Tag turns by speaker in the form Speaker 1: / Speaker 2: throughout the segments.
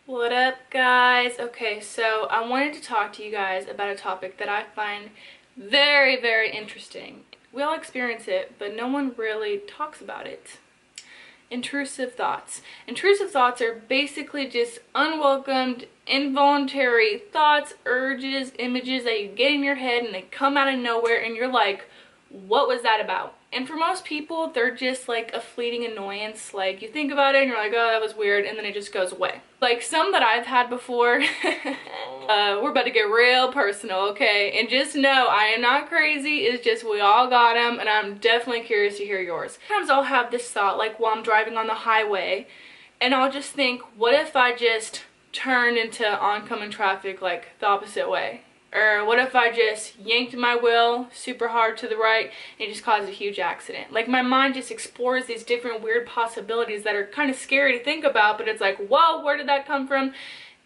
Speaker 1: What up, guys? Okay, so I wanted to talk to you guys about a topic that I find very, very interesting. We all experience it, but no one really talks about it. Intrusive thoughts. Intrusive thoughts are basically just unwelcomed, involuntary thoughts, urges, images that you get in your head and they come out of nowhere and you're like, what was that about? And for most people, they're just like a fleeting annoyance. Like, you think about it and you're like, oh, that was weird, and then it just goes away. Like some that I've had before. We're about to get real personal, okay? And just know I am not crazy. It's just we all got them, and I'm definitely curious to hear yours. Sometimes I'll have this thought, like while I'm driving on the highway, and I'll just think, what if I just turned into oncoming traffic like the opposite way? Or what if I just yanked my wheel super hard to the right and it just caused a huge accident? Like, my mind just explores these different weird possibilities that are kind of scary to think about, but it's like, whoa, where did that come from?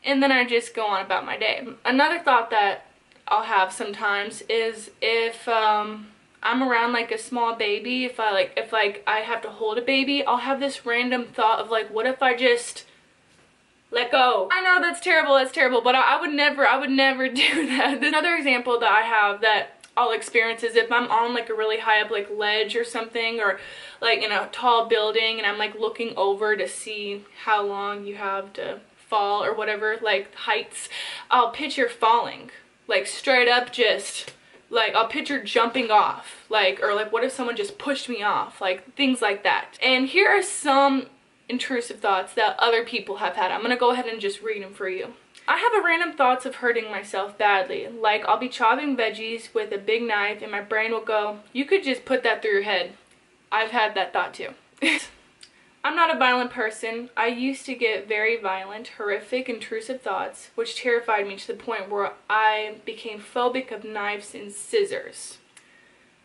Speaker 1: And then I just go on about my day. Another thought that I'll have sometimes is if I'm around like a small baby, if I have to hold a baby, I'll have this random thought of like, what if I just let go? I know that's terrible, but I would never do that. Another example that I have that I'll experience is if I'm on like a really high up like ledge or something, or like in a tall building and I'm like looking over to see how long you have to fall or whatever, like heights, I'll picture falling, like straight up, just like I'll picture jumping off, like, or like what if someone just pushed me off, like things like that. And here are some intrusive thoughts that other people have had. I'm gonna go ahead and just read them for you. I have a random thoughts of hurting myself badly. Like, I'll be chopping veggies with a big knife and my brain will go, you could just put that through your head. I've had that thought too. I'm not a violent person. I used to get very violent, horrific, intrusive thoughts, which terrified me to the point where I became phobic of knives and scissors.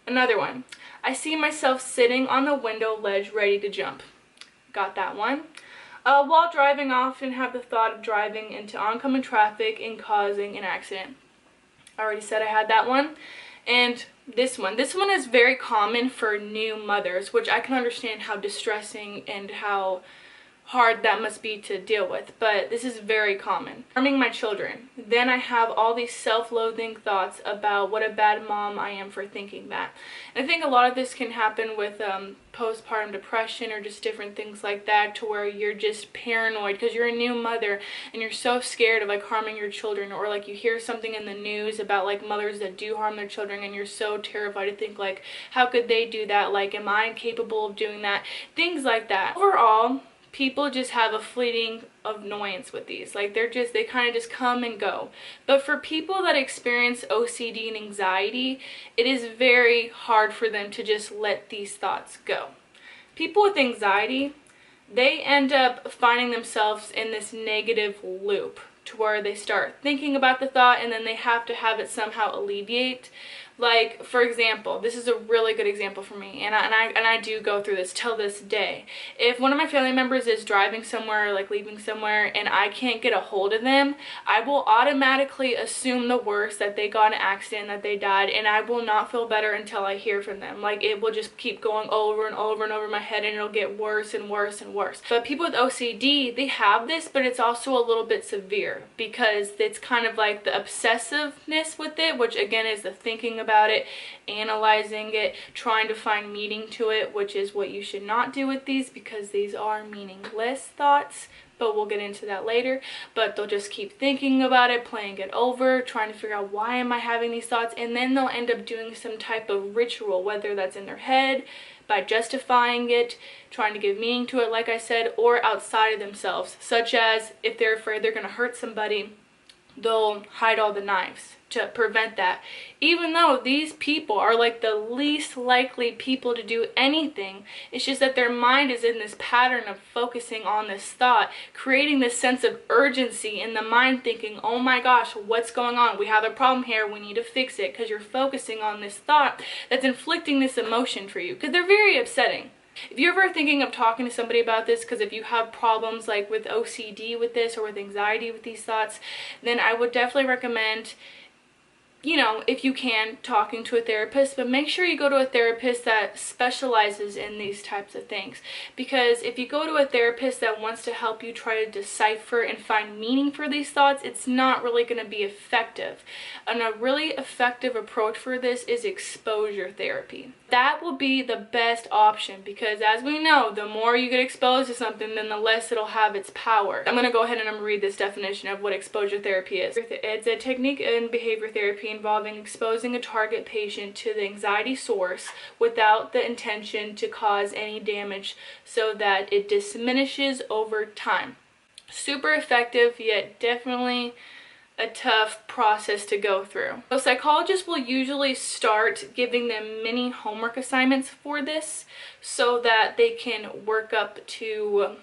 Speaker 1: Another one. I see myself sitting on the window ledge ready to jump. Got that one. While driving, I often have the thought of driving into oncoming traffic and causing an accident. I already said I had that one. And this one is very common for new mothers, which I can understand how distressing and how hard that must be to deal with, but this is very common. Harming my children. Then I have all these self-loathing thoughts about what a bad mom I am for thinking that. And I think a lot of this can happen with postpartum depression or just different things like that, to where you're just paranoid because you're a new mother and you're so scared of like harming your children, or like you hear something in the news about like mothers that do harm their children and you're so terrified to think like, how could they do that? Like, am I capable of doing that? Things like that. Overall, people just have a fleeting annoyance with these. Like, they kind of just come and go. But for people that experience OCD and anxiety, it is very hard for them to just let these thoughts go. People with anxiety, they end up finding themselves in this negative loop to where they start thinking about the thought and then they have to have it somehow alleviate. Like, for example, this is a really good example for me, and I do go through this till this day. If one of my family members is driving somewhere, like leaving somewhere, and I can't get a hold of them, I will automatically assume the worst, that they got in an accident, that they died, and I will not feel better until I hear from them. Like, it will just keep going over and over and over in my head, and it'll get worse and worse and worse. But people with OCD, they have this, but it's also a little bit severe because it's kind of like the obsessiveness with it, which again is the thinking about it, analyzing it, trying to find meaning to it, which is what you should not do with these because these are meaningless thoughts, but we'll get into that later. But they'll just keep thinking about it, playing it over, trying to figure out, why am I having these thoughts? And then they'll end up doing some type of ritual, whether that's in their head, by justifying it, trying to give meaning to it, like I said, or outside of themselves, such as if they're afraid they're going to hurt somebody, they'll hide all the knives to prevent that, even though these people are like the least likely people to do anything. It's just that their mind is in this pattern of focusing on this thought, creating this sense of urgency in the mind, thinking, oh my gosh, what's going on? We have a problem here, we need to fix it, because you're focusing on this thought that's inflicting this emotion for you, because they're very upsetting. If you're ever thinking of talking to somebody about this, because if you have problems like with OCD with this, or with anxiety with these thoughts, then I would definitely recommend you know, if you can, talking to a therapist, but make sure you go to a therapist that specializes in these types of things. Because if you go to a therapist that wants to help you try to decipher and find meaning for these thoughts, it's not really going to be effective. And a really effective approach for this is exposure therapy. That will be the best option, because as we know, the more you get exposed to something, then the less it'll have its power. I'm going to go ahead and I'm going to read this definition of what exposure therapy is. It's a technique in behavior therapy involving exposing a target patient to the anxiety source without the intention to cause any damage, so that it diminishes over time. Super effective, yet definitely a tough process to go through. So psychologists will usually start giving them mini homework assignments for this, so that they can work up to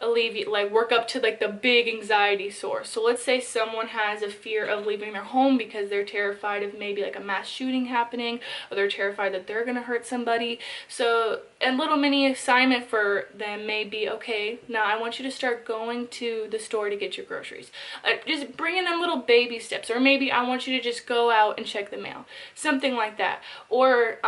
Speaker 1: the big anxiety source. So let's say someone has a fear of leaving their home because they're terrified of maybe like a mass shooting happening, or they're terrified that they're gonna hurt somebody. So a little mini assignment for them may be, okay, now I want you to start going to the store to get your groceries. Just bringing them little baby steps. Or maybe I want you to just go out and check the mail. Something like that. Or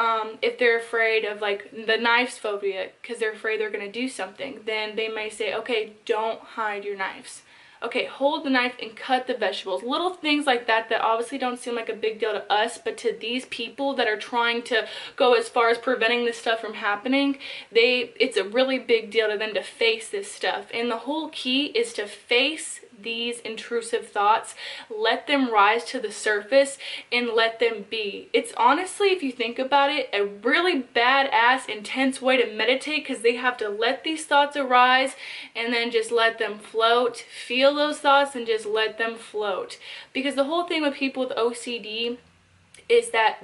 Speaker 1: if they're afraid of like the knives phobia because they're afraid they're gonna do something, then they may say, okay, don't hide your knives. Okay, hold the knife and cut the vegetables. Little things like that that obviously don't seem like a big deal to us, but to these people that are trying to go as far as preventing this stuff from happening, it's a really big deal to them to face this stuff. And the whole key is to face these intrusive thoughts, let them rise to the surface, and let them be. It's honestly, if you think about it, a really badass, intense way to meditate, because they have to let these thoughts arise and then just let them float. Feel those thoughts and just let them float. Because the whole thing with people with OCD is that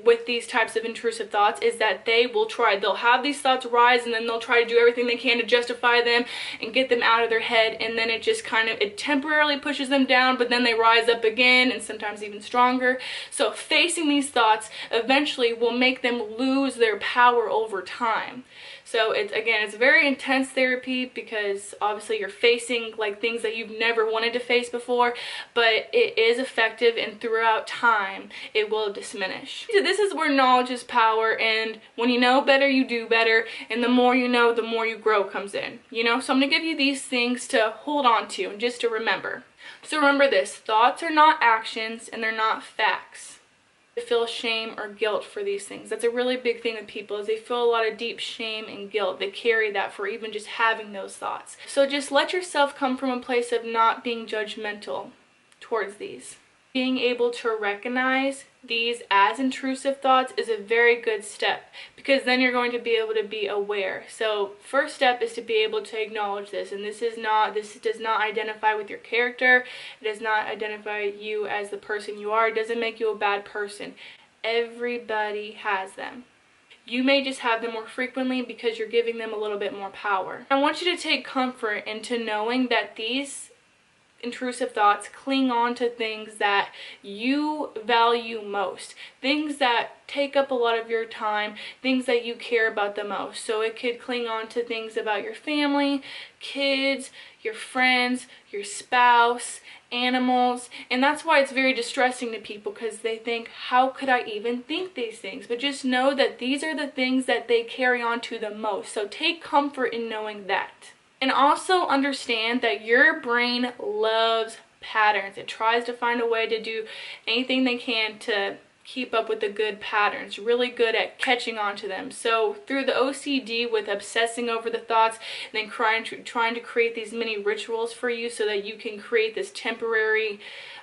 Speaker 1: with these types of intrusive thoughts, is that they'll have these thoughts rise, and then they'll try to do everything they can to justify them and get them out of their head, and then it temporarily pushes them down, but then they rise up again, and sometimes even stronger. So facing these thoughts eventually will make them lose their power over time. So it's very intense therapy, because obviously you're facing like things that you've never wanted to face before, but it is effective, and throughout time it will diminish. So this is where knowledge is power, and when you know better, you do better, and the more you know, the more you grow comes in. You know, so I'm gonna give you these things to hold on to and just to remember. So remember this: thoughts are not actions, and they're not facts. Feel shame or guilt for these things. That's a really big thing with people, is they feel a lot of deep shame and guilt. They carry that for even just having those thoughts. So just let yourself come from a place of not being judgmental towards these. Being able to recognize these as intrusive thoughts is a very good step, because then you're going to be able to be aware. So first step is to be able to acknowledge this, and this does not identify with your character. It does not identify you as the person you are. It doesn't make you a bad person. Everybody has them. You may just have them more frequently because you're giving them a little bit more power. I want you to take comfort into knowing that these intrusive thoughts cling on to things that you value most, things that take up a lot of your time, things that you care about the most. So it could cling on to things about your family, kids, your friends, your spouse, animals, and that's why it's very distressing to people, because they think, how could I even think these things? But just know that these are the things that they carry on to the most. So take comfort in knowing that. And also understand that your brain loves patterns. It tries to find a way to do anything they can to keep up with the good patterns, really good at catching on to them. So through the OCD, with obsessing over the thoughts and then trying to create these mini rituals for you so that you can create this temporary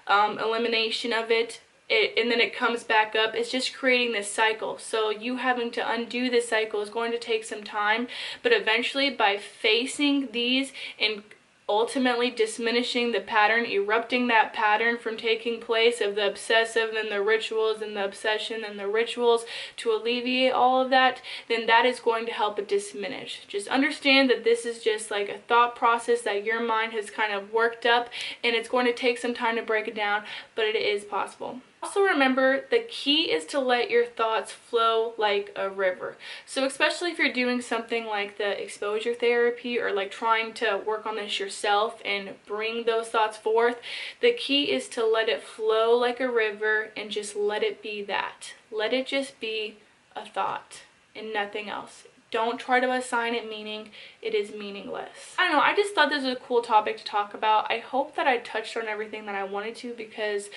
Speaker 1: elimination of it, and then it comes back up. It's just creating this cycle. So you having to undo this cycle is going to take some time, but eventually by facing these and ultimately diminishing the pattern, erupting that pattern from taking place of the obsessive and the rituals and the obsession and the rituals, to alleviate all of that, then that is going to help it diminish. Just understand that this is just like a thought process that your mind has kind of worked up, and it's going to take some time to break it down, but it is possible. Also remember, the key is to let your thoughts flow like a river. So especially if you're doing something like the exposure therapy, or like trying to work on this yourself and bring those thoughts forth, the key is to let it flow like a river and just let it be that. Let it just be a thought and nothing else. Don't try to assign it meaning. It is meaningless. I don't know, I just thought this was a cool topic to talk about. I hope that I touched on everything that I wanted to, because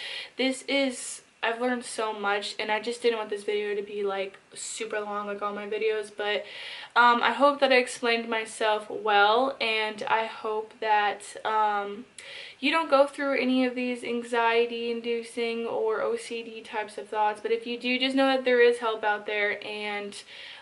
Speaker 1: I've learned so much, and I just didn't want this video to be like super long like all my videos, but I hope that I explained myself well, and I hope that you don't go through any of these anxiety inducing or OCD types of thoughts. But if you do, just know that there is help out there, and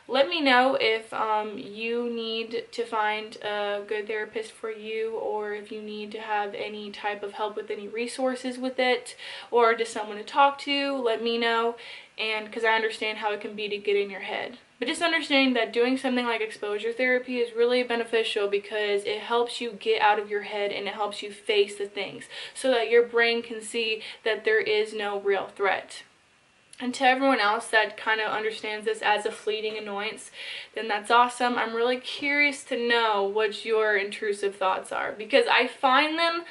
Speaker 1: let me know if you need to find a good therapist for you, or if you need to have any type of help with any resources with it, or just someone to talk to. Let me know, and because I understand how it can be to get in your head. But just understanding that doing something like exposure therapy is really beneficial, because it helps you get out of your head and it helps you face the things so that your brain can see that there is no real threat. And to everyone else that kind of understands this as a fleeting annoyance, then that's awesome. I'm really curious to know what your intrusive thoughts are, because I find them,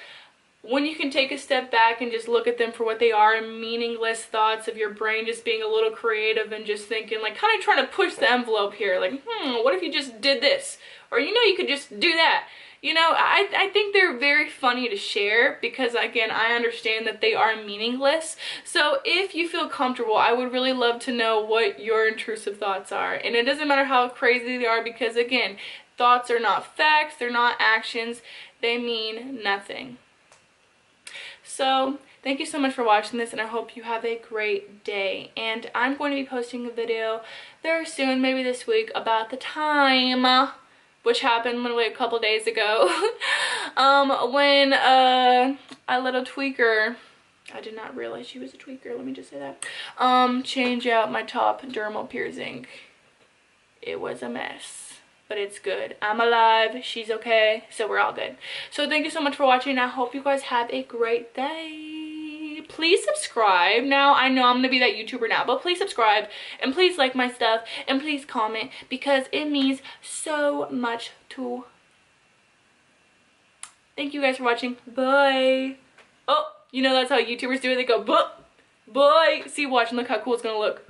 Speaker 1: when you can take a step back and just look at them for what they are, meaningless thoughts of your brain just being a little creative and just thinking, like, kind of trying to push the envelope here, like, what if you just did this? Or, you could just do that. I think they're very funny to share, because again, I understand that they are meaningless. So if you feel comfortable, I would really love to know what your intrusive thoughts are. And it doesn't matter how crazy they are, because again, thoughts are not facts, they're not actions, they mean nothing. So thank you so much for watching this, and I hope you have a great day. And I'm going to be posting a video very soon, maybe this week, about the time, which happened literally a couple days ago, when a little tweaker, I did not realize she was a tweaker, let me just say that, change out my top dermal piercing. It was a mess, but it's good. I'm alive, she's okay, so we're all good. So thank you so much for watching. I hope you guys have a great day. Please subscribe. Now, I know I'm gonna be that YouTuber now, but please subscribe, and please like my stuff, and please comment, because it means so much to. Thank you guys for watching. Bye. Oh, that's how YouTubers do it. They go, bye. See, watch, and look how cool it's gonna look.